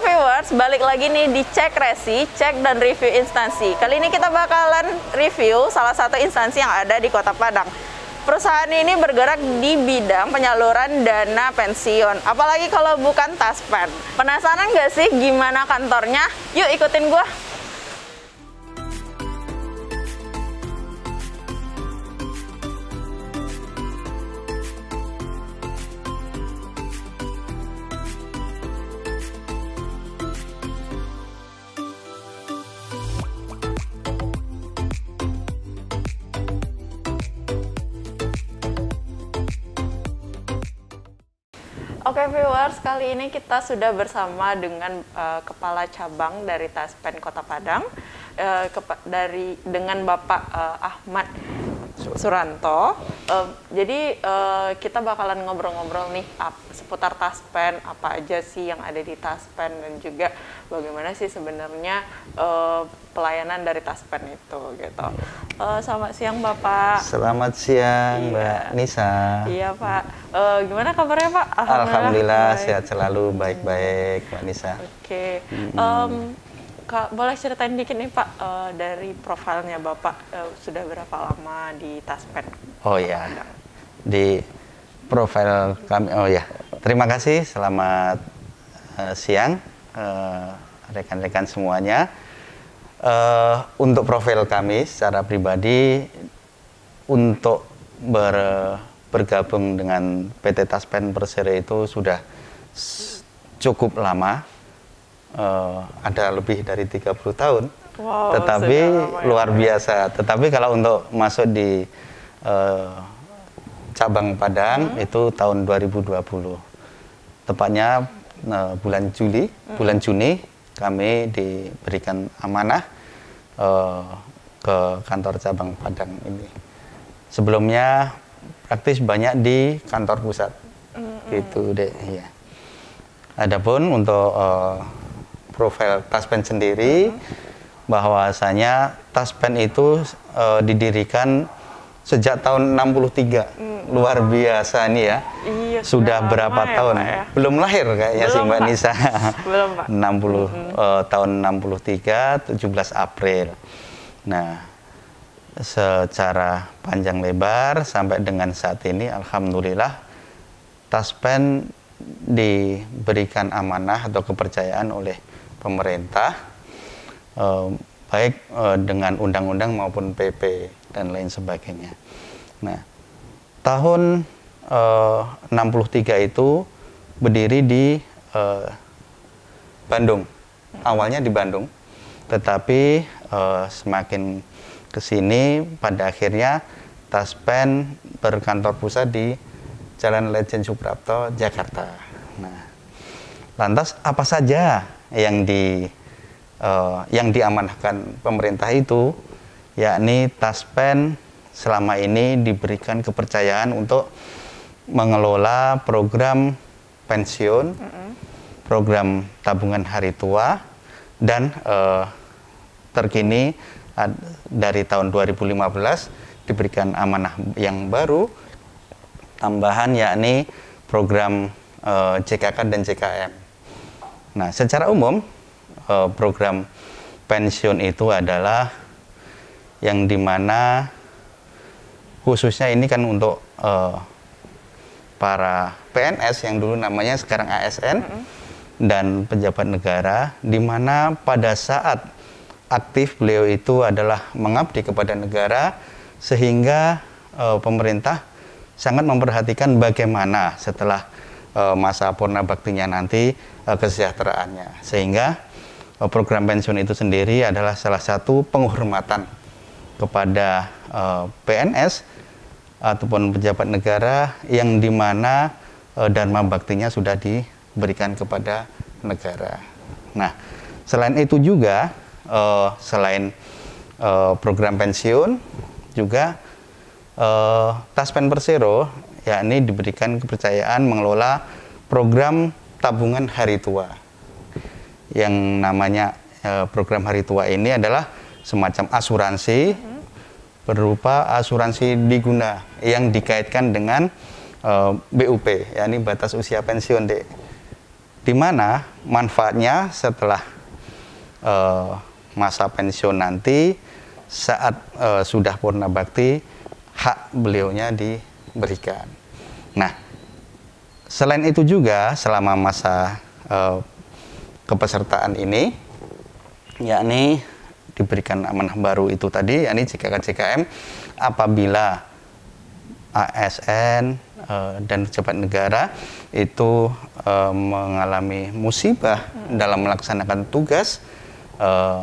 Viewers, balik lagi nih di Cek Resi, cek dan review instansi. Kali ini kita bakalan review salah satu instansi yang ada di Kota Padang. Perusahaan ini bergerak di bidang penyaluran dana pensiun, apalagi kalau bukan Taspen. Penasaran nggak sih gimana kantornya? Yuk ikutin gua. Oke viewers, kali ini kita sudah bersama dengan Kepala Cabang dari Taspen Kota Padang, dengan Bapak Ahmad Suranto. Jadi kita bakalan ngobrol-ngobrol nih seputar Taspen, apa aja sih yang ada di Taspen, dan juga bagaimana sih sebenarnya pelayanan dari Taspen itu gitu. Selamat siang Bapak. Selamat siang Mbak Nisa. Iya Pak. Gimana kabarnya Pak? Alhamdulillah sehat selalu, baik-baik Mbak Nisa. Oke. Boleh ceritain dikit nih Pak, dari profilnya Bapak, sudah berapa lama di Taspen? Oh ya, di profil kami, oh ya, terima kasih, selamat siang rekan-rekan semuanya. Untuk profil kami secara pribadi, untuk bergabung dengan PT Taspen Persero itu sudah cukup lama. Ada lebih dari 30 tahun. Wow, tetapi luar biasa. Tetapi kalau untuk masuk di cabang Padang itu tahun 2020. Tepatnya bulan Juni kami diberikan amanah ke kantor cabang Padang ini. Sebelumnya praktis banyak di kantor pusat. Gitu deh, ya. Adapun untuk profil Taspen sendiri, bahwasanya Taspen itu didirikan sejak tahun 63. Luar biasa nih ya. Iya, sudah berapa tahun? Ya? Belum lahir kayaknya sih Mbak Nisa. Belum Pak. 60 tahun 63, 17 April. Nah, secara panjang lebar sampai dengan saat ini alhamdulillah Taspen diberikan amanah atau kepercayaan oleh pemerintah, baik dengan undang-undang maupun PP dan lain sebagainya. Nah, tahun 63 itu berdiri di Bandung. Awalnya di Bandung, tetapi semakin kesini pada akhirnya Taspen berkantor pusat di Jalan Lejen Suprapto, Jakarta. Nah, lantas apa saja yang diamanahkan pemerintah itu, yakni Taspen selama ini diberikan kepercayaan untuk mengelola program pensiun, program tabungan hari tua, dan terkini dari tahun 2015 diberikan amanah yang baru tambahan, yakni program JKK dan JKM. Nah, secara umum program pensiun itu adalah yang dimana khususnya ini kan untuk para PNS yang dulu namanya sekarang ASN dan pejabat negara, di mana pada saat aktif beliau itu adalah mengabdi kepada negara, sehingga pemerintah sangat memperhatikan bagaimana setelah masa purna baktinya nanti kesejahteraannya, sehingga program pensiun itu sendiri adalah salah satu penghormatan kepada PNS ataupun pejabat negara yang dimana dharma baktinya sudah diberikan kepada negara. Nah, selain itu juga selain program pensiun juga Taspen Persero yakni diberikan kepercayaan mengelola program tabungan hari tua. Yang namanya program hari tua ini adalah semacam asuransi berupa asuransi diguna yang dikaitkan dengan BUP, yakni batas usia pensiun, Dek. Di mana manfaatnya setelah masa pensiun nanti saat sudah purna bakti hak beliaunya diberikan. Nah, selain itu juga selama masa kepesertaan ini yakni diberikan amanah baru itu tadi, yakni JKK-JKM apabila ASN dan pejabat negara itu mengalami musibah dalam melaksanakan tugas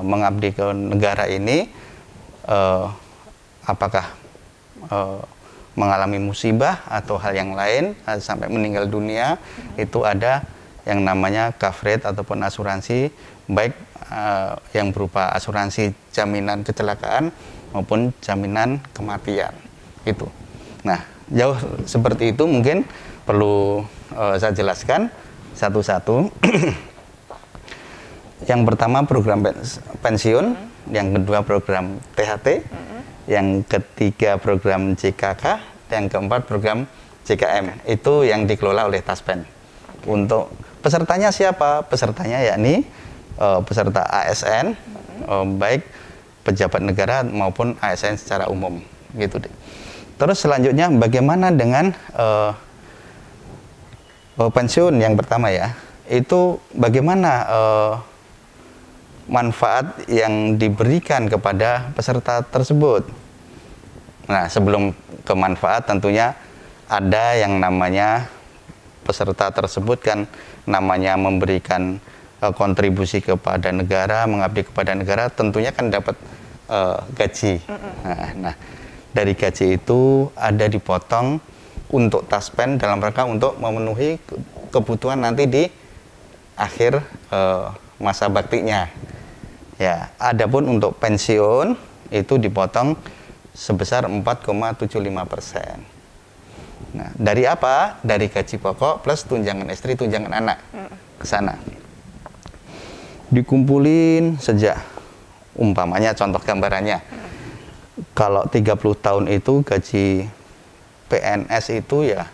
mengabdi ke negara ini, apakah mengalami musibah atau hal yang lain sampai meninggal dunia, itu ada yang namanya coverage ataupun asuransi, baik yang berupa asuransi jaminan kecelakaan maupun jaminan kematian itu. Nah, jauh seperti itu mungkin perlu saya jelaskan satu-satu. Yang pertama program pensiun, yang kedua program THT, yang ketiga program JKK, yang keempat program JKM. Itu yang dikelola oleh Taspen. Untuk pesertanya siapa? Pesertanya yakni peserta ASN, baik pejabat negara maupun ASN secara umum, gitu deh. Terus selanjutnya bagaimana dengan pensiun yang pertama ya? Itu bagaimana manfaat yang diberikan kepada peserta tersebut. Nah, sebelum ke manfaat tentunya ada yang namanya peserta tersebut kan namanya memberikan kontribusi kepada negara, mengabdi kepada negara, tentunya kan dapat gaji. Nah, dari gaji itu ada dipotong untuk Taspen dalam rangka untuk memenuhi kebutuhan nanti di akhir masa baktinya. Ya, adapun untuk pensiun itu dipotong sebesar 4,75%. Nah, dari apa? Dari gaji pokok plus tunjangan istri, tunjangan anak ke sana. Dikumpulin sejak umpamanya contoh gambarannya. Kalau 30 tahun itu gaji PNS itu ya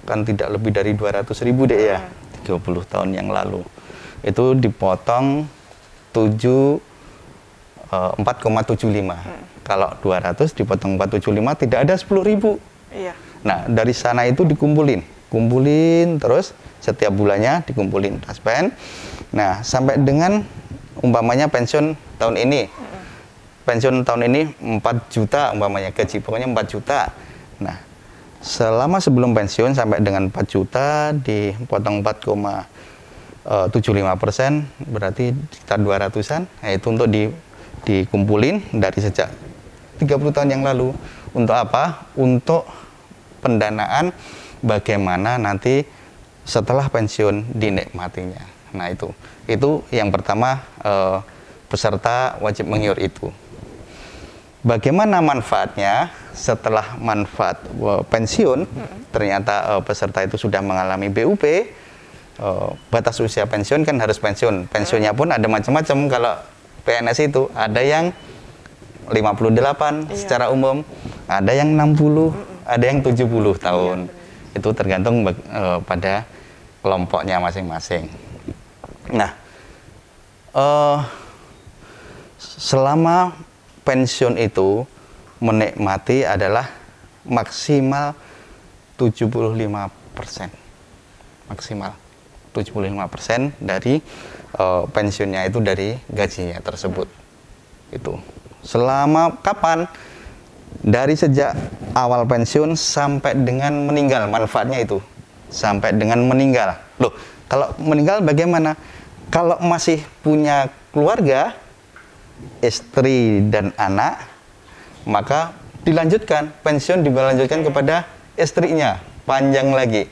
kan tidak lebih dari 200.000 deh ya. 30 tahun yang lalu. Itu dipotong 4,75. Kalau 200 dipotong 475 tidak ada 10.000. Iya. Nah, dari sana itu kumpulin terus setiap bulannya dikumpulin Taspen. Nah, sampai dengan umpamanya pensiun tahun ini. Pensiun tahun ini 4 juta umpamanya, gaji pokoknya 4 juta. Nah, selama sebelum pensiun sampai dengan 4 juta dipotong 4,75%, berarti sekitar 200-an. Nah, itu untuk dikumpulin dari sejak 30 tahun yang lalu. Untuk apa? Untuk pendanaan bagaimana nanti setelah pensiun dinikmatinya. Nah, itu yang pertama, peserta wajib mengiur itu. Bagaimana manfaatnya setelah manfaat pensiun? Ternyata peserta itu sudah mengalami BUP. Batas usia pensiun kan harus pensiun. Pensiunnya pun ada macam-macam. Kalau PNS itu ada yang 58 secara umum, ada yang 60, ada yang 70 tahun. Itu tergantung pada kelompoknya masing-masing. Nah, selama pensiun itu menikmati adalah maksimal 75%. Maksimal 75% dari pensiunnya itu dari gajinya tersebut. Itu. Selama kapan? Dari sejak awal pensiun sampai dengan meninggal, manfaatnya itu. Sampai dengan meninggal. Loh, kalau meninggal bagaimana? Kalau masih punya keluarga, istri dan anak, maka dilanjutkan, pensiun dilanjutkan kepada istrinya, panjang lagi.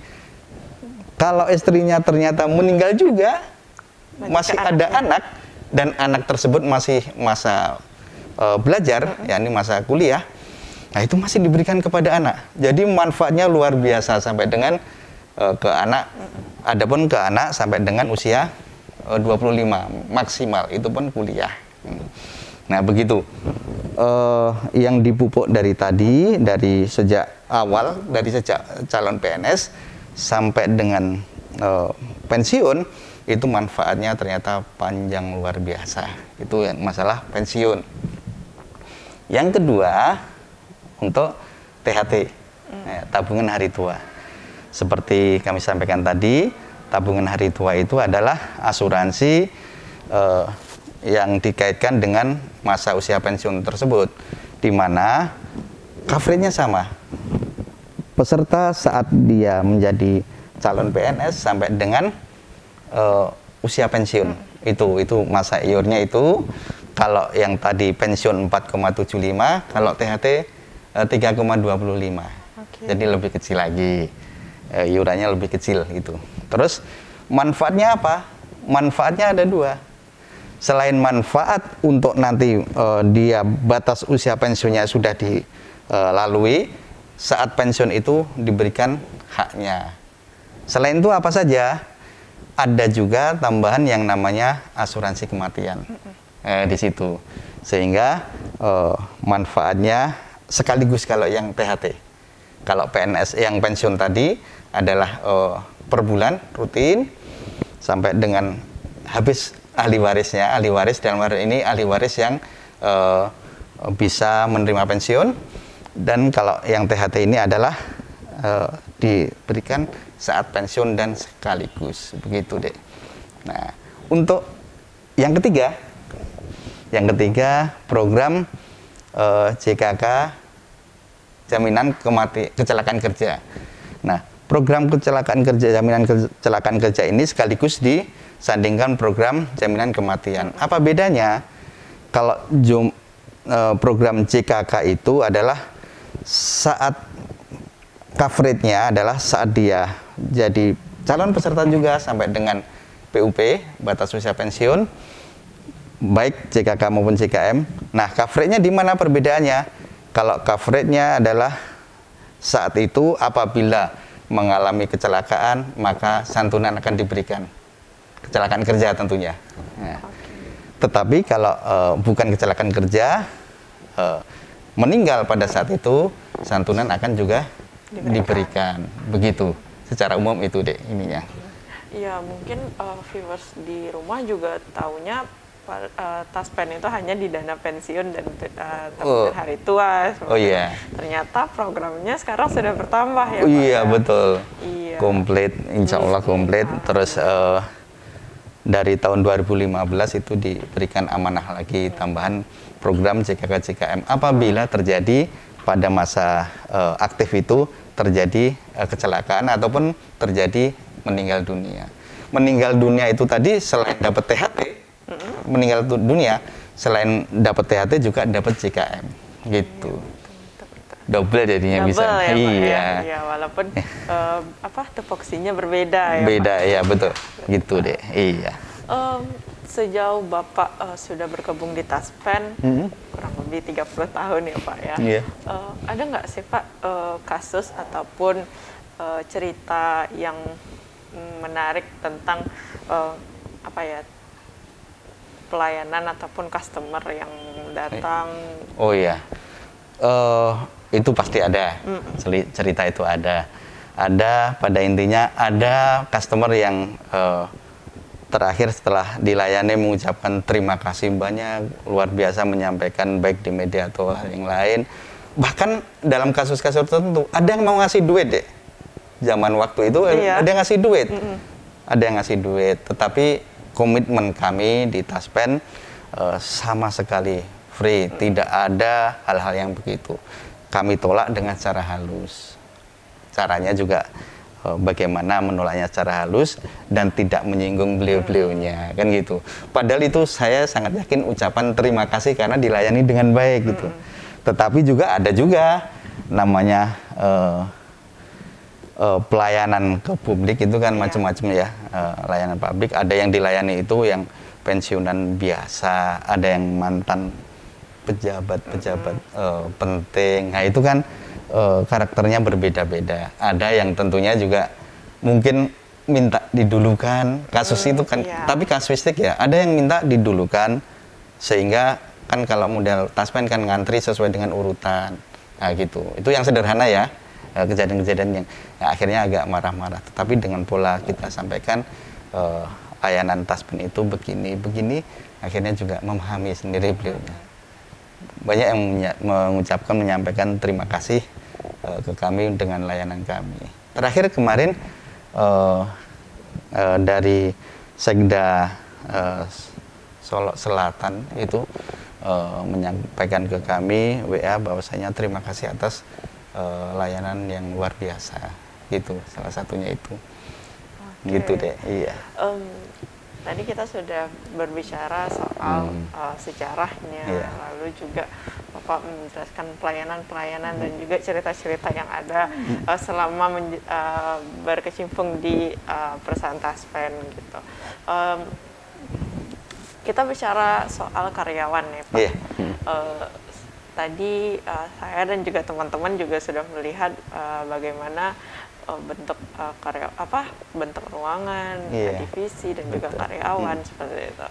Kalau istrinya ternyata meninggal juga, masih ada anak dan anak tersebut masih masa belajar, yakni masa kuliah, nah itu masih diberikan kepada anak. Jadi manfaatnya luar biasa sampai dengan ke anak. Adapun ke anak sampai dengan usia 25 maksimal, itu pun kuliah. Nah begitu. Yang dipupuk dari tadi, dari sejak awal, dari sejak calon PNS sampai dengan pensiun, itu manfaatnya ternyata panjang luar biasa. Itu masalah pensiun. Yang kedua, untuk THT, tabungan hari tua. Seperti kami sampaikan tadi, tabungan hari tua itu adalah asuransi yang dikaitkan dengan masa usia pensiun tersebut, di mana coveragenya sama. Peserta saat dia menjadi calon PNS sampai dengan usia pensiun, itu masa iurnya itu. Kalau yang tadi pensiun 4,75, kalau THT 3,25. Jadi lebih kecil lagi, iurannya lebih kecil itu. Terus manfaatnya apa? Manfaatnya ada dua. Selain manfaat untuk nanti dia batas usia pensiunnya sudah dilalui, saat pensiun itu diberikan haknya. Selain itu apa saja? Ada juga tambahan yang namanya asuransi kematian di situ, sehingga manfaatnya sekaligus kalau yang THT. Kalau PNS yang pensiun tadi adalah per bulan rutin sampai dengan habis ahli warisnya. Ahli waris dalam hal ini ahli waris yang bisa menerima pensiun. Dan kalau yang THT ini adalah diberikan saat pensiun dan sekaligus, begitu deh. Nah, untuk yang ketiga program JKK, jaminan kecelakaan kerja. Nah, program jaminan kecelakaan kerja ini sekaligus disandingkan program jaminan kematian. Apa bedanya? Kalau program JKK itu adalah saat coveragenya adalah saat dia jadi calon peserta juga sampai dengan PUP, batas usia pensiun, baik JKK maupun JKM. Nah, coveragenya di mana perbedaannya? Kalau coveragenya adalah saat itu apabila mengalami kecelakaan, maka santunan akan diberikan. Kecelakaan kerja tentunya. Nah, tetapi kalau bukan kecelakaan kerja, meninggal pada saat itu, santunan akan juga diberikan. Begitu. Secara umum itu deh ininya. Ya, mungkin viewers di rumah juga taunya Taspen itu hanya di dana pensiun dan tabungan hari tua. Iya. Ternyata programnya sekarang sudah bertambah ya, Pak. Iya, betul. Iya. Komplit, insya Allah komplit. Terus dari tahun 2015 itu diberikan amanah lagi tambahan program JKK JKM apabila terjadi pada masa aktif itu terjadi kecelakaan ataupun terjadi meninggal dunia. Meninggal dunia itu tadi selain dapat THT, meninggal dunia selain dapat THT juga dapat JKM gitu. Double jadinya double bisa. Ya, iya. Ya, walaupun tupoksinya berbeda ya. Beda Pak. Ya betul. Gitu deh. Iya. Sejauh Bapak sudah bergabung di Taspen kurang lebih 30 tahun ya Pak ya. Iya. Ada nggak sih Pak kasus ataupun cerita yang menarik tentang pelayanan ataupun customer yang datang? Oh iya, itu pasti ada, cerita itu ada. Pada intinya ada customer yang terakhir setelah dilayani mengucapkan terima kasih banyak, luar biasa, menyampaikan baik di media atau hal yang lain. Bahkan dalam kasus-kasus tertentu ada yang mau ngasih duit deh. Zaman waktu itu ada yang ngasih duit, ada yang ngasih duit. Tetapi komitmen kami di Taspen sama sekali free, tidak ada hal-hal yang begitu. Kami tolak dengan cara halus. Caranya juga bagaimana menolaknya secara halus dan tidak menyinggung beliau-beliaunya, kan gitu. Padahal itu saya sangat yakin ucapan terima kasih karena dilayani dengan baik gitu. Tetapi juga ada juga namanya pelayanan ke publik itu kan macam-macam ya. Layanan publik, ada yang dilayani itu yang pensiunan biasa, ada yang mantan pejabat-pejabat penting. Nah itu kan karakternya berbeda-beda. Ada yang tentunya juga mungkin minta didulukan, kasus itu kan, tapi kasuistik ya. Ada yang minta didulukan, sehingga kan kalau model taspen kan ngantri sesuai dengan urutan. Nah gitu. Itu yang sederhana ya, kejadian-kejadian yang akhirnya agak marah-marah. Tetapi dengan pola kita sampaikan, layanan taspen itu begini, akhirnya juga memahami sendiri beliaunya. Banyak yang menyampaikan terima kasih ke kami dengan layanan kami. Terakhir kemarin dari Sekda Solo Selatan itu menyampaikan ke kami WA bahwasanya terima kasih atas layanan yang luar biasa, gitu, salah satunya itu. Gitu deh. Iya. Tadi kita sudah berbicara soal sejarahnya, lalu juga Bapak menjelaskan pelayanan-pelayanan dan juga cerita-cerita yang ada selama berkecimpung di perusahaan Taspen gitu. Kita bicara soal karyawan nih Pak. Tadi saya dan juga teman-teman juga sudah melihat bagaimana bentuk bentuk ruangan, divisi dan juga karyawan seperti itu.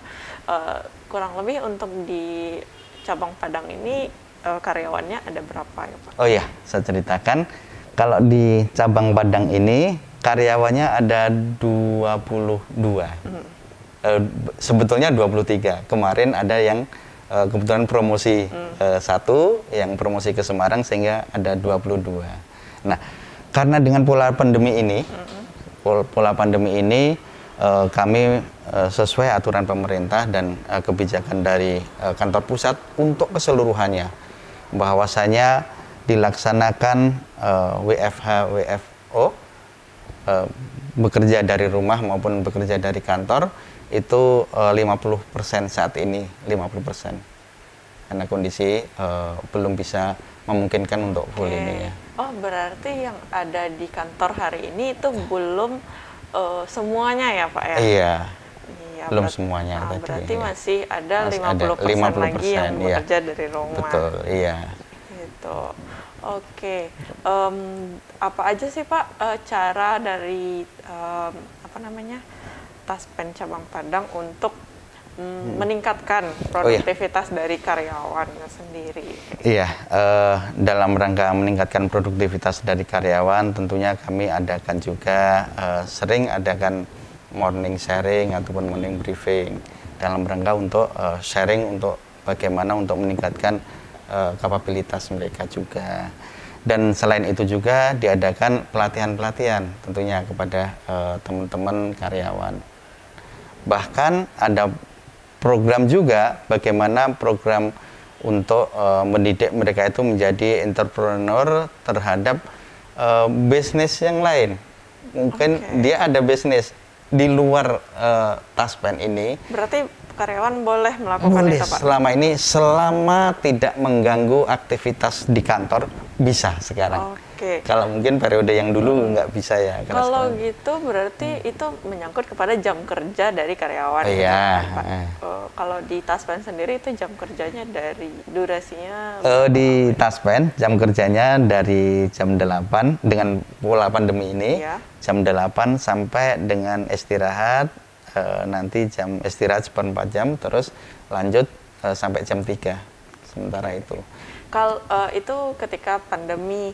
Kurang lebih untuk di cabang Padang ini karyawannya ada berapa ya Pak? Oh iya, saya ceritakan. Kalau di cabang Padang ini karyawannya ada 22. Sebetulnya 23. Kemarin ada yang kebetulan promosi satu, yang promosi ke Semarang, sehingga ada 22. Nah, karena dengan pola pandemi ini, kami sesuai aturan pemerintah dan kebijakan dari kantor pusat untuk keseluruhannya, bahwasanya dilaksanakan WFH WFO, bekerja dari rumah maupun bekerja dari kantor itu 50% saat ini, 50%, karena kondisi belum bisa memungkinkan untuk full ini ya. Oh, berarti yang ada di kantor hari ini itu belum semuanya ya Pak ya? Iya, belum semuanya tadi. Berarti masih ada 50% lagi yang bekerja dari rumah. Betul, iya. Gitu. Oke, apa aja sih Pak cara dari Taspen Cabang Padang untuk meningkatkan produktivitas dari karyawannya sendiri? Iya, dalam rangka meningkatkan produktivitas dari karyawan, tentunya kami adakan juga sering adakan morning sharing ataupun morning briefing dalam rangka untuk sharing untuk bagaimana untuk meningkatkan kapabilitas mereka juga. Dan selain itu juga diadakan pelatihan-pelatihan tentunya kepada teman-teman karyawan. Bahkan ada program juga bagaimana program untuk mendidik mereka itu menjadi entrepreneur terhadap bisnis yang lain. Mungkin dia ada bisnis di luar Taspen ini. Berarti karyawan boleh melakukan itu Pak? Selama tidak mengganggu aktivitas di kantor, bisa sekarang. Kalau mungkin periode yang dulu nggak bisa ya. Kalau gitu berarti itu menyangkut kepada jam kerja dari karyawan. Iya. Kalau di Taspen sendiri itu jam kerjanya dari durasinya? Di Taspen jam kerjanya dari jam 8 dengan pola pandemi ini, jam 8 sampai dengan istirahat, nanti jam istirahat seperempat jam, terus lanjut sampai jam 3 sementara itu. Kalau itu ketika pandemi,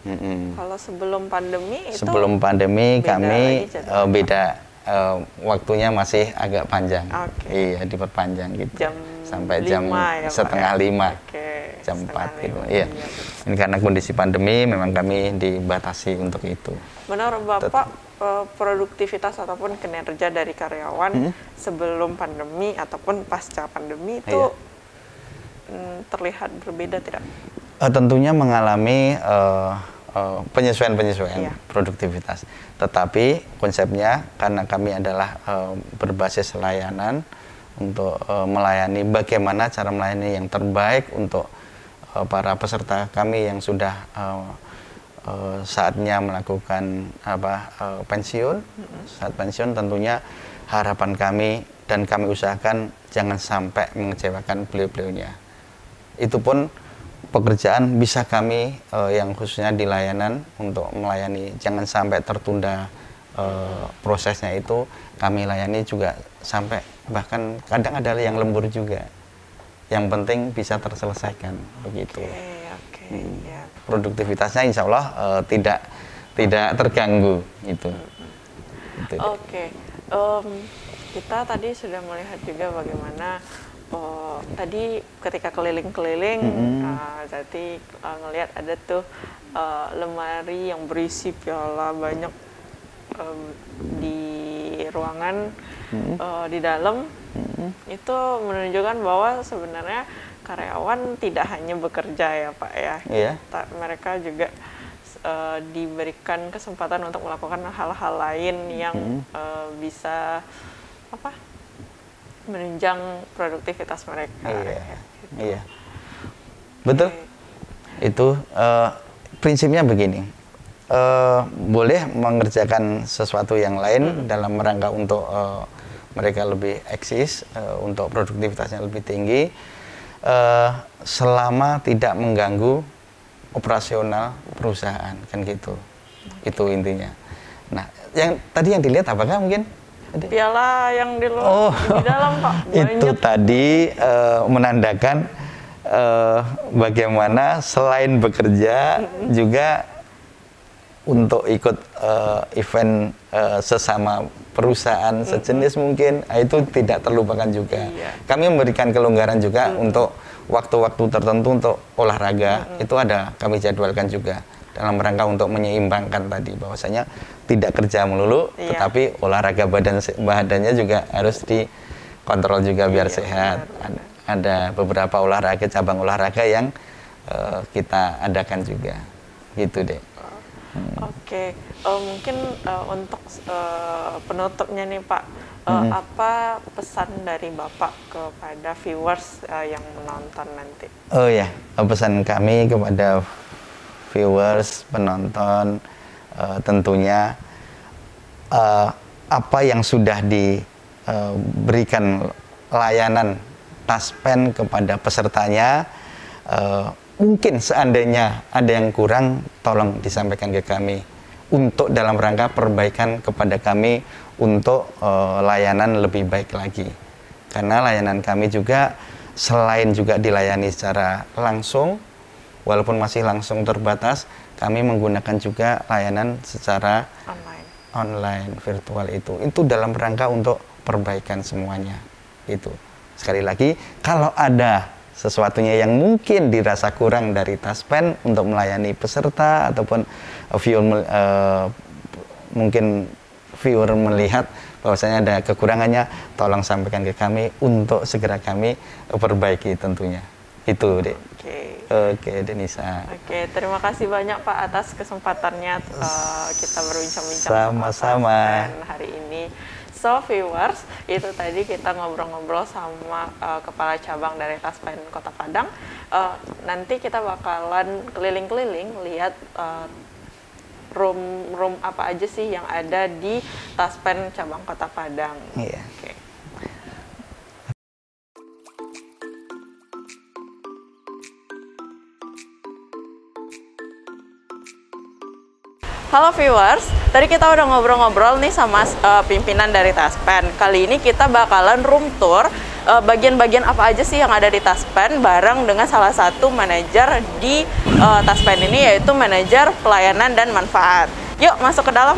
kalau sebelum pandemi itu? Sebelum pandemi kami beda, waktunya masih agak panjang. Iya, diperpanjang gitu. Sampai jam setengah 5, jam 4 gitu. Iya. Ini karena kondisi pandemi memang kami dibatasi untuk itu. Menurut Bapak produktivitas ataupun kinerja dari karyawan sebelum pandemi ataupun pasca pandemi itu terlihat berbeda tidak? Tentunya mengalami penyesuaian produktivitas. Tetapi konsepnya karena kami adalah berbasis layanan untuk melayani bagaimana cara melayani yang terbaik untuk para peserta kami yang sudah saatnya melakukan pensiun. Saat pensiun tentunya harapan kami dan kami usahakan jangan sampai mengecewakan beliau-beliaunya. Itu pun pekerjaan bisa kami yang khususnya di layanan untuk melayani, jangan sampai tertunda prosesnya, itu kami layani juga sampai bahkan kadang ada yang lembur juga. Yang penting bisa terselesaikan begitu. Ya. Produktivitasnya insya Allah tidak terganggu itu. Oke. Kita tadi sudah melihat juga bagaimana tadi ketika keliling-keliling, jadi ngelihat ada tuh lemari yang berisi piala banyak di ruangan di dalam. Itu menunjukkan bahwa sebenarnya karyawan tidak hanya bekerja ya Pak ya. Iya. Mereka juga diberikan kesempatan untuk melakukan hal-hal lain yang bisa menunjang produktivitas mereka. Iya. Betul. Itu prinsipnya begini. Boleh mengerjakan sesuatu yang lain dalam rangka untuk mereka lebih eksis, untuk produktivitasnya lebih tinggi, selama tidak mengganggu operasional perusahaan, kan gitu. Itu intinya. Nah, yang tadi yang dilihat apakah mungkin ada? Piala yang di dalam Pak. Itu tadi menandakan bagaimana selain bekerja juga untuk ikut event sesama perusahaan sejenis mungkin, itu tidak terlupakan juga. Kami memberikan kelonggaran juga untuk waktu-waktu tertentu untuk olahraga, itu ada kami jadwalkan juga dalam rangka untuk menyeimbangkan tadi bahwasanya tidak kerja melulu, tetapi olahraga badannya juga harus dikontrol juga biar sehat. Ada beberapa olahraga, cabang olahraga yang kita adakan juga, gitu deh. Oke, mungkin untuk penutupnya nih Pak, apa pesan dari Bapak kepada viewers yang menonton nanti? Oh ya, pesan kami kepada viewers, penonton, tentunya apa yang sudah diberikan layanan Taspen kepada pesertanya, mungkin seandainya ada yang kurang, tolong disampaikan ke kami untuk dalam rangka perbaikan kepada kami untuk layanan lebih baik lagi. Karena layanan kami juga selain juga dilayani secara langsung, walaupun masih langsung terbatas, kami menggunakan juga layanan secara online virtual itu dalam rangka untuk perbaikan semuanya. Itu sekali lagi, kalau ada sesuatunya yang mungkin dirasa kurang dari Taspen untuk melayani peserta ataupun mungkin viewer melihat bahwasanya ada kekurangannya, tolong sampaikan ke kami untuk segera kami perbaiki tentunya. Itu deh. Oke, Denisa. Oke, terima kasih banyak Pak atas kesempatannya kita berbincang-bincang sama-sama hari ini. So viewers, itu tadi kita ngobrol-ngobrol sama kepala cabang dari Taspen Kota Padang. Nanti kita bakalan keliling-keliling lihat room apa aja sih yang ada di Taspen cabang Kota Padang. Iya. Oke. Halo viewers, tadi kita udah ngobrol-ngobrol nih sama pimpinan dari Taspen. Kali ini kita bakalan room tour bagian-bagian apa aja sih yang ada di Taspen bareng dengan salah satu manajer di Taspen ini, yaitu manajer pelayanan dan manfaat. Yuk masuk ke dalam.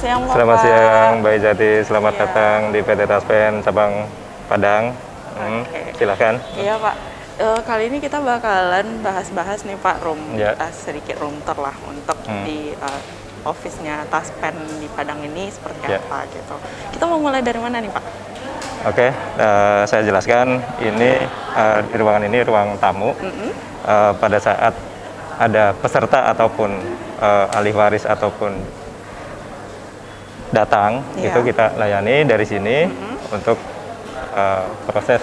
Selamat siang Mbak Ijati, selamat datang di PT Taspen cabang Padang. Silakan. Iya Pak. Kali ini kita bakalan bahas-bahas nih Pak sedikit room tour lah untuk di office-nya Taspen di Padang ini seperti apa gitu. Kita mau mulai dari mana nih Pak? Oke, saya jelaskan. Ini di ruangan ini ruang tamu. Pada saat ada peserta ataupun ahli waris ataupun datang, itu kita layani dari sini untuk proses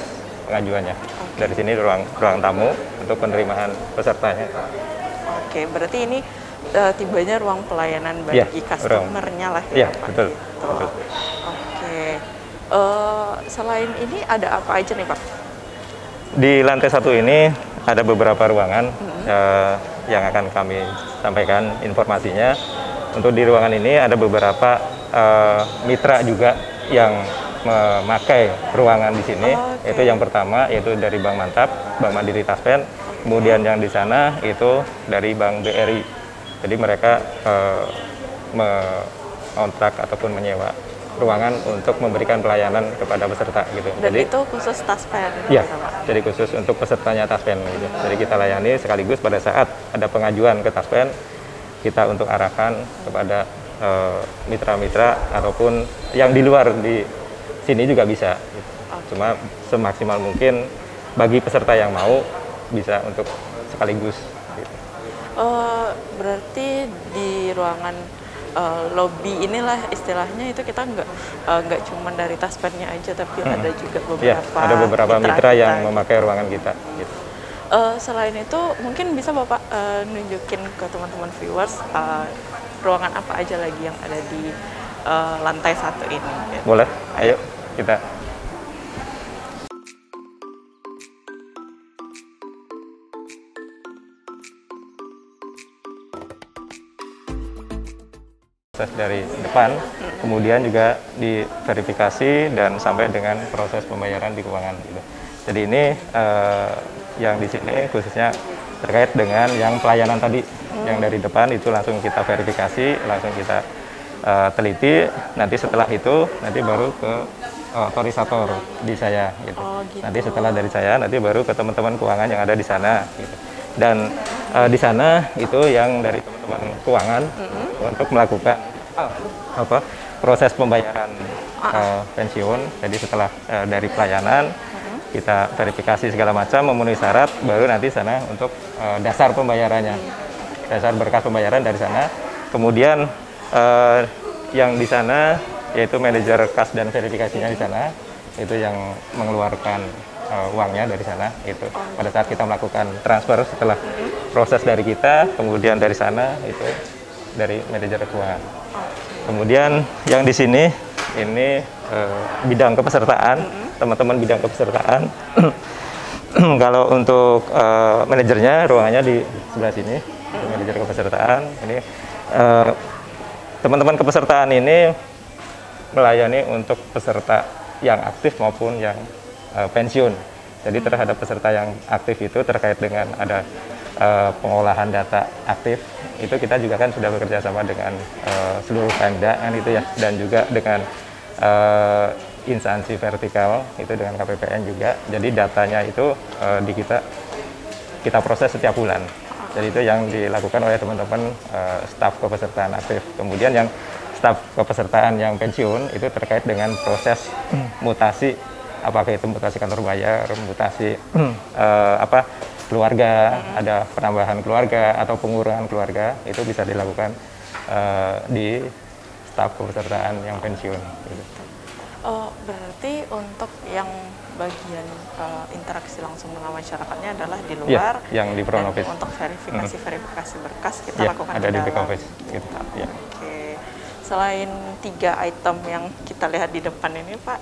pengajuannya. Dari sini ruang tamu untuk penerimaan pesertanya. Oke, berarti ini tibanya ruang pelayanan bagi customer-nya lah ya, Iya, Pak? betul. Gitu. Betul. Oke. Selain ini ada apa aja nih, Pak? Di lantai 1 ini ada beberapa ruangan yang akan kami sampaikan informasinya. Untuk di ruangan ini ada beberapa mitra juga yang memakai ruangan di sini. Itu yang pertama yaitu dari Bank Mantap, Bank Mandiri Taspen. Kemudian yang di sana itu dari Bank BRI. Jadi mereka mengontrak ataupun menyewa ruangan untuk memberikan pelayanan kepada peserta gitu. Dan jadi itu khusus Taspen? Iya, jadi khusus untuk pesertanya Taspen gitu. Jadi kita layani sekaligus pada saat ada pengajuan ke Taspen, kita untuk arahkan kepada mitra-mitra ataupun yang di luar di sini juga bisa. Gitu. Cuma semaksimal mungkin bagi peserta yang mau bisa untuk sekaligus. Gitu. Berarti di ruangan lobby inilah istilahnya itu kita nggak cuma dari Taspennya aja, tapi ada juga beberapa ada beberapa mitra yang memakai ruangan kita. Gitu. Selain itu mungkin bisa Bapak nunjukin ke teman-teman viewers ruangan apa aja lagi yang ada di lantai 1 ini. Gitu. Boleh, ayo kita. Proses dari depan, kemudian juga diverifikasi dan sampai dengan proses pembayaran di keuangan. Gitu. Jadi ini yang di sini khususnya terkait dengan yang pelayanan tadi, yang dari depan itu langsung kita verifikasi, langsung kita teliti. Nanti setelah itu nanti baru ke otorisator di saya. Gitu. Gitu. Nanti setelah dari saya, nanti baru ke teman-teman keuangan yang ada di sana. Gitu. Dan di sana itu yang dari teman-teman keuangan untuk melakukan proses pembayaran pensiun. Jadi setelah dari pelayanan kita verifikasi segala macam memenuhi syarat, baru nanti sana untuk dasar pembayarannya, dasar berkas pembayaran dari sana. Kemudian yang di sana yaitu manajer kas dan verifikasinya di sana, itu yang mengeluarkan uangnya dari sana. Itu pada saat kita melakukan transfer setelah proses dari kita, kemudian dari sana itu dari manajer keuangan. Kemudian yang di sini ini bidang kepesertaan, teman-teman bidang kepesertaan. Kalau untuk manajernya ruangannya di sebelah sini, manajer kepesertaan. Ini teman-teman kepesertaan ini melayani untuk peserta yang aktif maupun yang pensiun. Jadi terhadap peserta yang aktif itu terkait dengan ada pengolahan data aktif, itu kita juga kan sudah bekerja sama dengan seluruh Pemda kan itu ya, dan juga dengan instansi vertikal itu dengan KPPN juga. Jadi datanya itu di kita proses setiap bulan. Jadi itu yang dilakukan oleh teman-teman staf kepesertaan aktif. Kemudian yang staf kepesertaan yang pensiun itu terkait dengan proses mutasi, apakah itu mutasi kantor bayar, mutasi keluarga, ada penambahan keluarga atau pengurangan keluarga, itu bisa dilakukan di staf kepesertaan yang pensiun. Gitu. Berarti untuk yang bagian interaksi langsung dengan masyarakatnya adalah di luar, yang di front office. Untuk verifikasi berkas kita lakukan ada di back dalam. office. Gitu. Ya. Oke. Selain 3 item yang kita lihat di depan ini, Pak,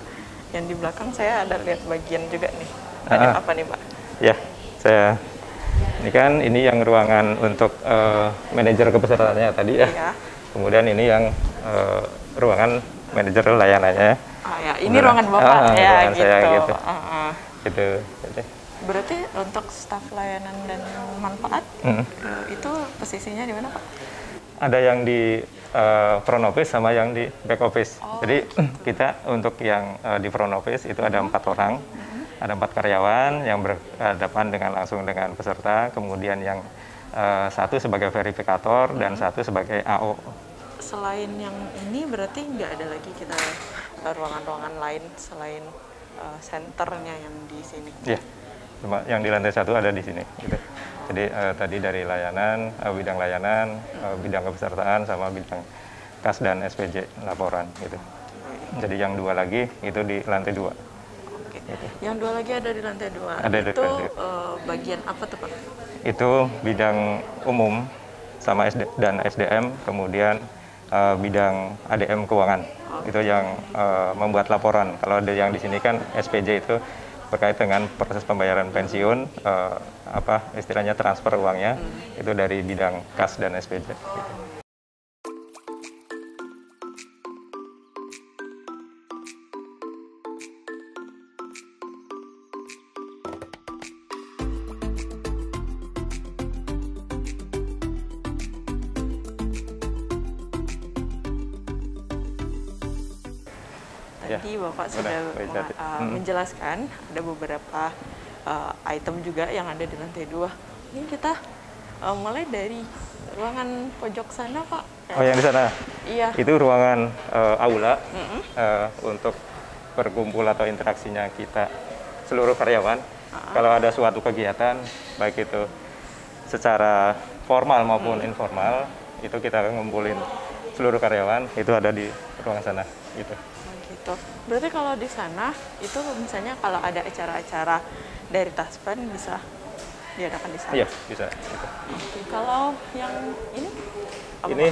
yang di belakang saya ada lihat bagian juga nih. Ada apa nih, Pak? Ya, ini yang ruangan untuk manajer kepesertaannya tadi ya. Iya. Kemudian ini yang ruangan manajer layanannya. Ya, ini ruangan Bapak ya, ruangan gitu. Saya, gitu. Gitu. Berarti untuk staf layanan dan manfaat itu posisinya di mana, Pak? Ada yang di front office sama yang di back office. Jadi kita untuk yang di front office itu ada 4 orang. Ada 4 karyawan yang berhadapan langsung dengan peserta, kemudian yang 1 sebagai verifikator dan 1 sebagai AO. Selain yang ini berarti nggak ada lagi kita ruangan-ruangan lain selain senternya yang di sini? Iya, cuma yang di lantai 1 ada di sini. Gitu. Jadi tadi dari layanan, bidang layanan, bidang kepesertaan sama bidang kas dan SPJ laporan gitu. Jadi yang 2 lagi itu di lantai 2. Gitu. Yang 2 lagi ada di lantai 2. Ada di Itu lantai bagian apa tuh Pak? Itu bidang umum sama dan SDM, kemudian bidang ADM keuangan. Itu yang membuat laporan. Kalau ada yang di sini kan SPJ itu berkait dengan proses pembayaran pensiun, apa istilahnya transfer uangnya, itu dari bidang kas dan SPJ. Gitu. Tadi Bapak sudah menjelaskan ada beberapa item juga yang ada di lantai 2. Ini kita mulai dari ruangan pojok sana Pak. Oh yang di sana? Iya. Itu ruangan aula untuk berkumpul atau interaksinya kita seluruh karyawan. Kalau ada suatu kegiatan, baik itu secara formal maupun informal, itu kita ngumpulin seluruh karyawan, itu ada di ruangan sana. Gitu. Gitu. Berarti kalau di sana itu misalnya kalau ada acara-acara dari Taspen bisa diadakan di sana? Iya, bisa. Gitu. Oke. Kalau yang ini? Ini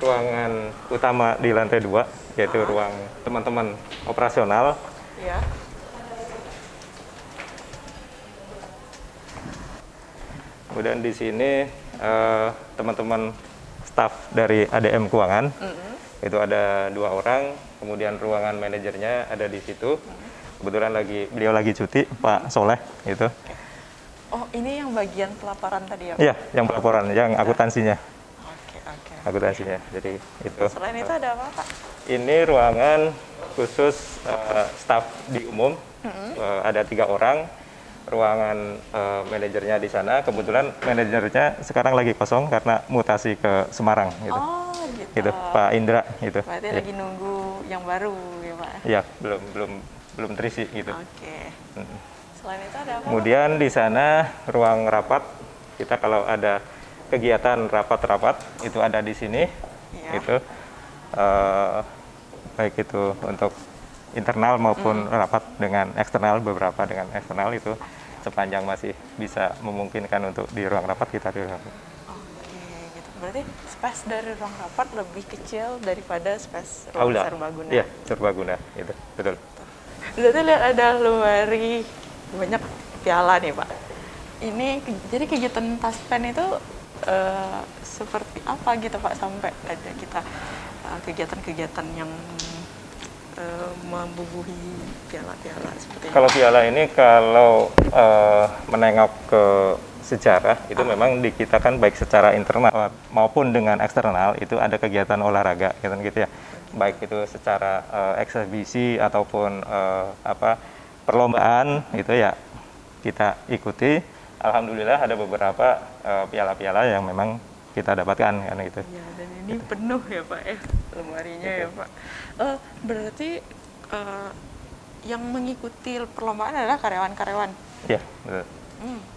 ruangan utama di lantai 2, yaitu ruang teman-teman operasional. Iya. Kemudian di sini teman-teman staf dari ADM Keuangan. Itu ada 2 orang, kemudian ruangan manajernya ada di situ. Kebetulan beliau lagi cuti, Pak Soleh itu. Oh, ini yang bagian pelaporan tadi ya? Iya, yang pelaporan, yang akuntansinya. Oke. Akuntansinya. Jadi itu. Selain itu ada apa Pak? Ini ruangan khusus staf di umum. Ada 3 orang. Ruangan manajernya di sana. Kebetulan manajernya sekarang lagi kosong karena mutasi ke Semarang. Gitu. Oh, gitu. Gitu, Pak Indra gitu. Berarti lagi nunggu yang baru ya Pak? Iya, belum terisi gitu. Oke. Selain itu ada apa? Kemudian di sana ruang rapat, kita kalau ada kegiatan rapat-rapat itu ada di sini. Iya. Itu baik itu untuk internal maupun rapat dengan eksternal, beberapa dengan eksternal itu sepanjang masih bisa memungkinkan untuk di ruang rapat kita di ruang rapat. Gitu. Berarti space dari ruang rapat lebih kecil daripada space ruang Aula. serbaguna. Iya, serbaguna itu, betul. Berarti lihat ada lemari banyak piala nih Pak. Ini jadi kegiatan Taspen itu seperti apa gitu Pak sampai ada kita kegiatan-kegiatan yang membubuhi piala-piala seperti ini? Kalau piala ini kalau menengok ke sejarah itu memang di kita kan baik secara internal maupun dengan eksternal itu ada kegiatan olahraga gitu ya. Baik itu secara eksebisi ataupun perlombaan itu ya kita ikuti. Alhamdulillah ada beberapa piala-piala yang memang kita dapatkan kan gitu. Ya, dan ini penuh ya Pak ya lemarinya ya Pak. Berarti yang mengikuti perlombaan adalah karyawan-karyawan. Iya, betul.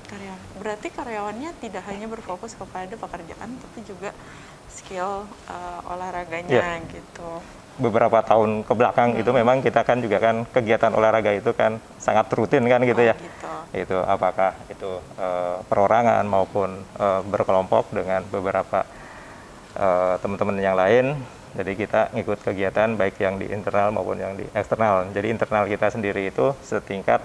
Karyawan. Berarti karyawannya tidak hanya berfokus kepada pekerjaan, tapi juga skill olahraganya gitu. Beberapa tahun ke belakang itu memang kita kan juga kan kegiatan olahraga itu kan sangat rutin kan gitu ya. Gitu. Itu apakah itu perorangan maupun berkelompok dengan beberapa teman-teman yang lain. Jadi kita ngikut kegiatan baik yang di internal maupun yang di eksternal. Jadi internal kita sendiri itu setingkat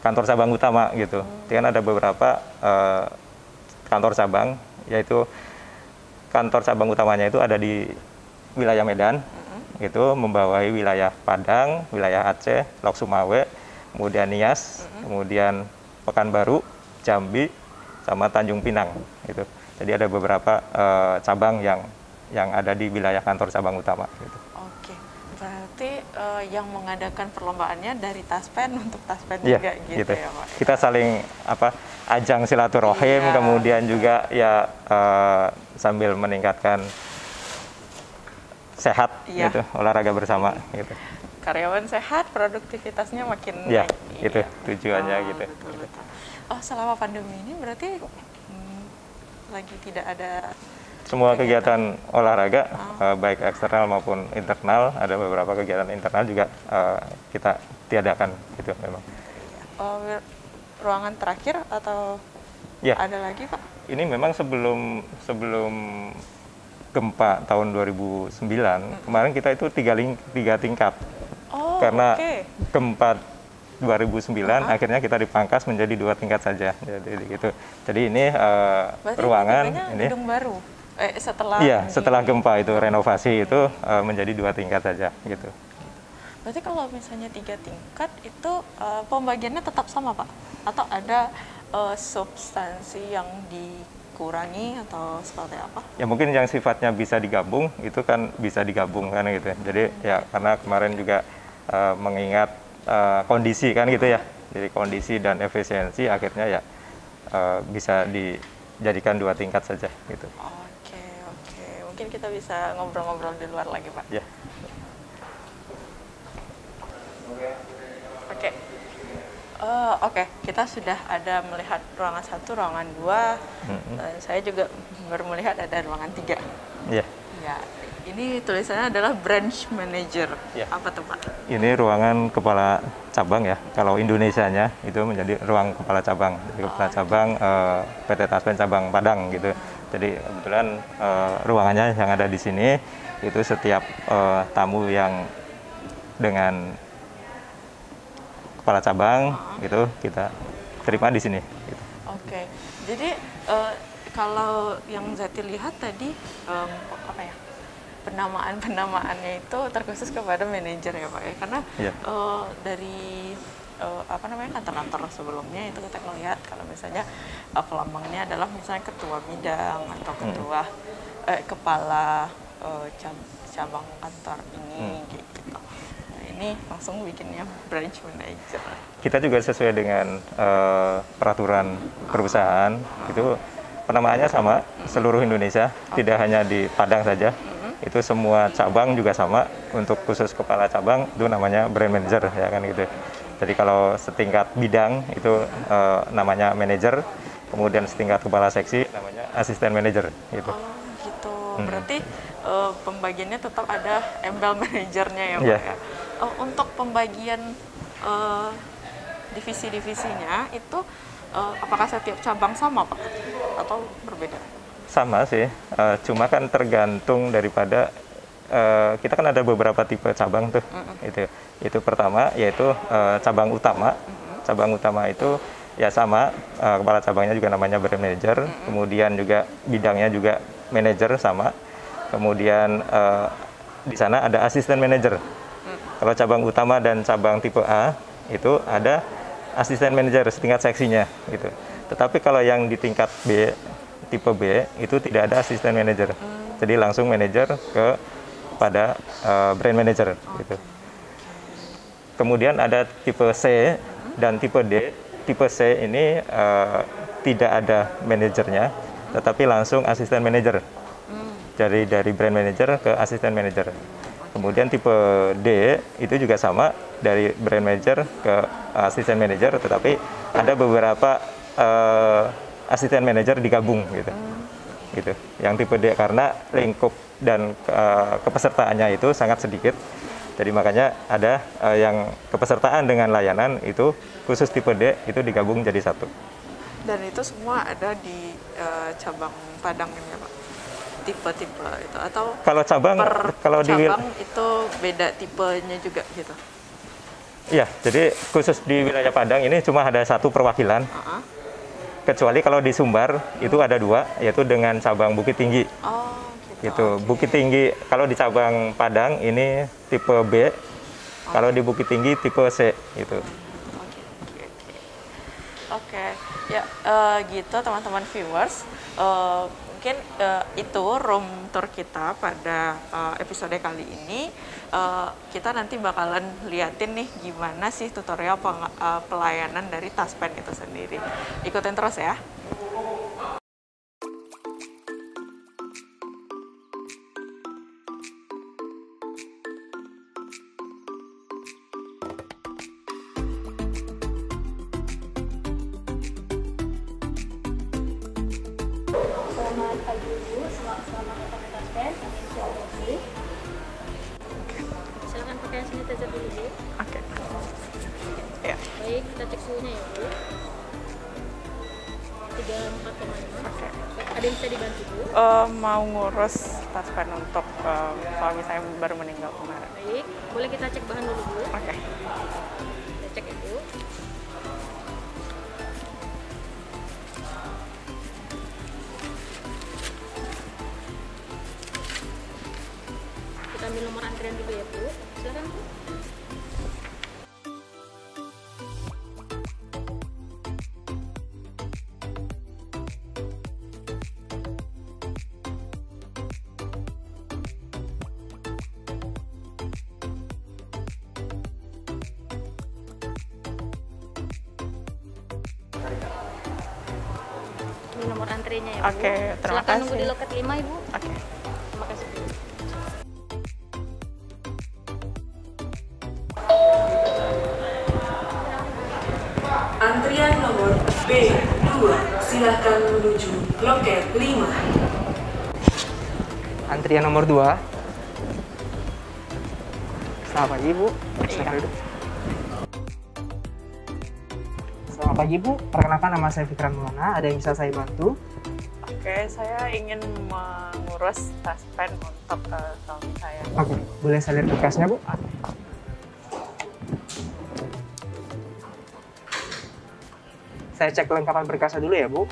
kantor cabang utama gitu. Jadi kan ada beberapa kantor cabang, yaitu kantor cabang utamanya itu ada di wilayah Medan, itu membawahi wilayah Padang, wilayah Aceh, Lok Sumawe, kemudian Nias, kemudian Pekanbaru, Jambi, sama Tanjung Pinang. Gitu. Jadi ada beberapa cabang yang ada di wilayah kantor cabang utama. Gitu. Oke, berarti yang mengadakan perlombaannya dari Taspen untuk Taspen Ya, juga gitu ya Pak? Kita saling ajang silaturahim, kemudian juga ya sambil meningkatkan sehat gitu, olahraga bersama gitu. Karyawan sehat, produktivitasnya makin ya, naik. itu tujuannya gitu. Betul. Oh, selama pandemi ini berarti lagi tidak ada semua kegiatan olahraga baik eksternal maupun internal, ada beberapa kegiatan internal juga kita tiadakan. gitu memang. Ruangan terakhir atau Ya, ada lagi Pak? ini memang sebelum gempa tahun 2009 kemarin kita itu tiga tingkat. Oh, Karena oke. gempa 2009 akhirnya kita dipangkas menjadi 2 tingkat saja. Jadi gitu. Jadi ini Berarti ruangan ini. gedung baru. Setelah Iya, setelah gempa itu renovasi itu menjadi 2 tingkat saja gitu. Berarti kalau misalnya 3 tingkat itu pembagiannya tetap sama Pak? Atau ada substansi yang dikurangi atau seperti apa? Ya mungkin yang sifatnya bisa digabung itu kan bisa digabung kan gitu. Jadi ya karena kemarin juga mengingat kondisi kan gitu ya. Jadi kondisi dan efisiensi akhirnya ya bisa dijadikan 2 tingkat saja gitu. Oke. Mungkin kita bisa ngobrol-ngobrol di luar lagi Pak. Ya. Oke, kita sudah ada melihat ruangan 1, ruangan 2. Saya juga baru melihat ada ruangan 3. Iya. Ya, ini tulisannya adalah branch manager. Ya. Apa tuh Pak? Ini ruangan kepala cabang ya. Kalau Indonesianya itu menjadi ruang kepala cabang. Jadi kepala cabang PT Taspen cabang Padang gitu. Jadi kebetulan ruangannya yang ada di sini itu setiap tamu yang dengan kepala cabang gitu kita terima di sini. Gitu. Oke, jadi kalau yang Zati lihat tadi apa ya, penamaannya itu terkhusus kepada manajer ya Pak ya, karena dari apa namanya kantor-kantor sebelumnya itu kita melihat kalau misalnya pelambangnya adalah misalnya ketua bidang atau ketua kepala cabang kantor ini gitu. Ini langsung bikinnya branch manager. Kita juga sesuai dengan peraturan perusahaan itu penamaannya sama seluruh Indonesia, tidak hanya di Padang saja. Itu semua cabang juga sama. Untuk khusus kepala cabang itu namanya brand manager ya kan gitu. Jadi kalau setingkat bidang itu namanya manager, kemudian setingkat kepala seksi namanya asisten manager gitu. Oh gitu. Berarti pembagiannya tetap ada embel manajernya ya Pak ya. Untuk pembagian divisi-divisinya itu apakah setiap cabang sama Pak atau berbeda? Sama sih, cuma kan tergantung daripada kita kan ada beberapa tipe cabang tuh. Itu pertama yaitu cabang utama. Cabang utama itu ya sama, kepala cabangnya juga namanya brand manager, kemudian juga bidangnya juga manager sama. Kemudian di sana ada asisten manager. Kalau cabang utama dan cabang tipe A itu ada asisten manajer setingkat seksinya gitu. Tetapi kalau yang di tingkat B, tipe B itu tidak ada asisten manajer. Jadi langsung manajer pada brand manager gitu. Kemudian ada tipe C dan tipe D. Tipe C ini tidak ada manajernya, tetapi langsung asisten manajer. Jadi dari brand manager ke asisten manager. Kemudian tipe D itu juga sama, dari brand manager ke asisten manager, tetapi ada beberapa asisten manager digabung gitu. Gitu. Yang tipe D karena lingkup dan kepesertaannya itu sangat sedikit. Jadi makanya ada yang kepesertaan dengan layanan itu khusus tipe D itu digabung jadi satu. Dan itu semua ada di cabang Padang ini ya Pak? Tipe-tipe itu atau kalau cabang per cabang itu beda tipenya juga gitu? Iya, jadi khusus di wilayah Padang ini cuma ada satu perwakilan. Kecuali kalau di Sumbar itu ada 2, yaitu dengan cabang Bukit Tinggi. Oh, gitu. Gitu. Okay. Bukit Tinggi kalau di cabang Padang ini tipe B, kalau di Bukit Tinggi tipe C gitu. Oke. Ya gitu teman-teman viewers. Mungkin itu room tour kita pada episode kali ini. Kita nanti bakalan liatin nih gimana sih tutorial pelayanan dari Taspen itu sendiri. Ikutin terus ya. Selamat pagi Ibu, selamat datang ke Taspen, kami Insyaallah. Silakan pakai sanitizer dulu Bu. Oke. Ya. Baik, kita cek suhunya ya Bu. 34,5. Oke. Ada yang bisa dibantu Bu? Mau ngurus taspen untuk suami saya baru meninggal kemarin. Baik, boleh kita cek bahan dulu Bu. Oke. Kita cek ya Bu. Kita ambil nomor antrian dulu ya Bu. Silakan Bu. Ini nomor antriannya ya Bu. Oke, terima Silakan nunggu kasih. di loket 5 Ibu. Oke. Terima kasih Bu. Antrian nomor B2, silahkan menuju loket 5. Antrian nomor 2. Selamat pagi Bu. Silakan duduk. Selamat pagi Bu. Perkenalkan nama saya Fikran Maulana. Ada yang bisa saya bantu? Oke, saya ingin mengurus taspen untuk suami saya. Oke, boleh saya lihat berkasnya Bu? Saya cek kelengkapan berkasnya dulu ya Bu.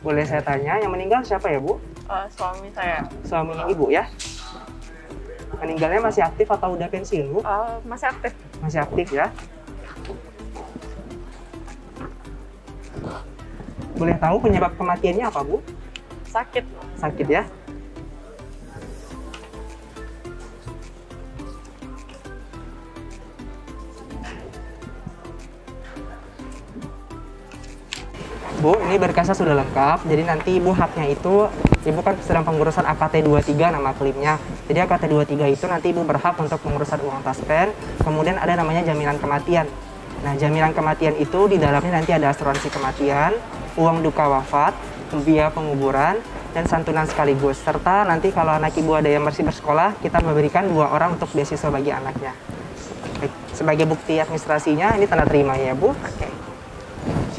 Boleh saya tanya, yang meninggal siapa ya Bu? Suami saya Suami Ibu ya? Meninggalnya masih aktif atau udah pensiun Bu? masih aktif. Masih aktif ya? Boleh tahu penyebab kematiannya apa Bu? Sakit. Sakit ya? Bu, ini berkasnya sudah lengkap. Jadi nanti Ibu haknya itu, Ibu kan sedang pengurusan AKT 23 nama klaimnya. Jadi AKT 23 itu nanti Ibu berhak untuk pengurusan uang taspen. Kemudian ada namanya jaminan kematian. Nah, jaminan kematian itu di dalamnya nanti ada asuransi kematian, uang duka wafat, biaya penguburan, dan santunan sekaligus. Serta nanti kalau anak Ibu ada yang masih bersekolah, kita memberikan 2 orang untuk beasiswa bagi anaknya. Baik, sebagai bukti administrasinya, ini tanda terima ya Bu. Oke.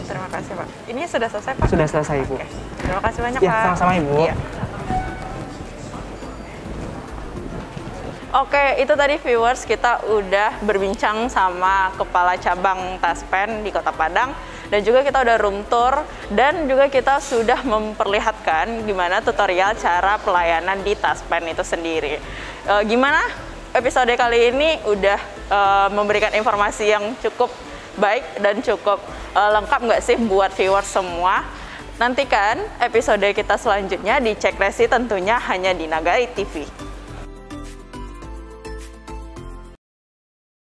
Terima kasih Pak. Ini sudah selesai Pak? Sudah selesai Bu. Oke. Terima kasih banyak Ya, Pak. sama-sama Ibu. Iya. Oke, itu tadi viewers, kita udah berbincang sama Kepala Cabang Taspen di Kota Padang. Dan juga kita udah room tour, dan juga kita sudah memperlihatkan gimana tutorial cara pelayanan di Taspen itu sendiri. Gimana episode kali ini udah memberikan informasi yang cukup baik dan cukup lengkap nggak sih buat viewers semua? Nantikan episode kita selanjutnya di Cek Resi tentunya hanya di Nagari TV.